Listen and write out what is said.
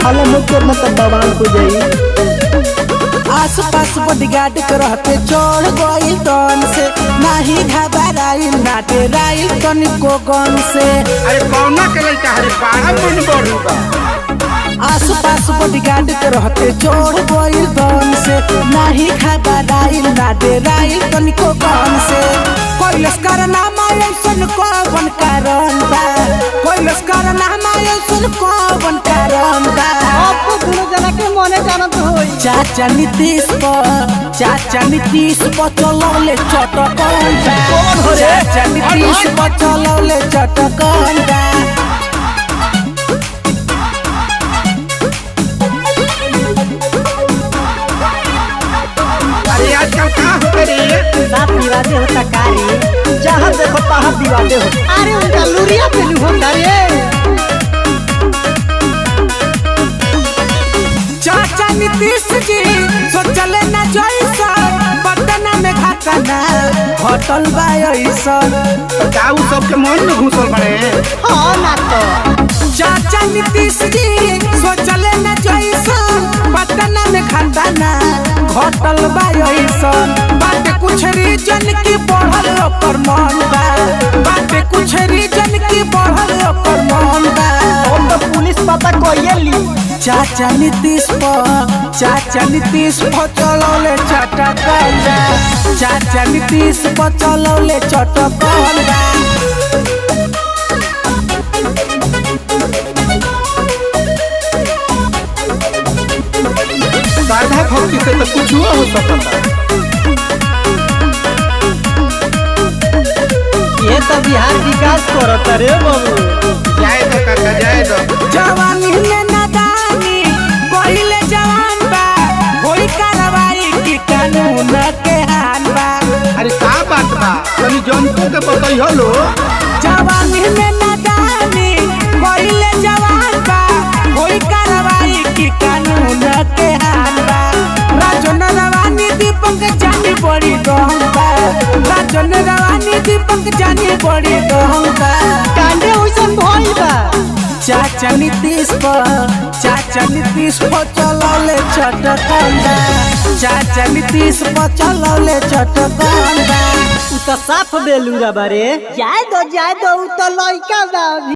हाला मत करना तब बवाल हो जाई। आस पास बॉडीगार्ड के रहते चढ़ गई टन से, नाही घबराइल ना डराइल तनिको गन से। अरे कौना के लइका हरे बाड़ा मन बढ़ू बा। आस पास बॉडीगार्ड के रहते चढ़ गई टन से, नाही घबराइल ना डराइल तनिको गन से। कोई लश्कर नामा ऐसन कौन कारण बा, कोई लश्कर नामा ऐसन कौन कारण बा। आपको दोनों जना के मने जानत होई। चाचा नीतीश पर चलौले चटकन बा। कौन हो रे? चाचा नीतीश पर चलौले चटकन बा। अरे आजकल का हो रे? साथ विवादे होता कारी, जहाँ देखो तहाँ विवादे हो। अरे उनका लुरिया पे नहीं होता रे। चाचा नीतीश जी सोचले ना जैसा, पटना में घटना घटल बा ऐसन। का उ सबके मन में घुसल बड़े? हाँ ना तो चाचा नीतीश जी सोचले ना जैसा, पटना में घटना घटल बा ऐसन। बाटे कुछ रीजन की बढ़ल ओकर मन बा, बाटे कुछ रीजन की बढ़ल ओकर मन बा। हम तो पुलिस पता कोई ली। चाचा नीतीश पर चलौले चटकन बा। चाचा नीतीश पर चलौले चटकन बा। श्रद्धा भक्ति से तो कुछ हो सकता। ये तो बिहार विकास करत रे बाबू। जाए दो काका जाए दो। जवानी में नादानी पहिले जवान बा, कोई कार्रवाई की कानून के हान बा। अरे का बात बा तनी जनतो के बताई हलो। जवानी में नादानी पहिले जवान बा, कोई कार्रवाई की कानून के हान बा। राजन रवानी दीपक जानी बड़ी गहन बा, राजन रवानी दीपक जानी बड़ी गहन बा। कांडे ओइसन भइल बा। चाचा नीतीश पर चलौले चटकन बा। चाचा नीतीश पर चलौले चटकन बा। उ तो साफ बेलूरा बारे। जाए दो उ तो लइका बा।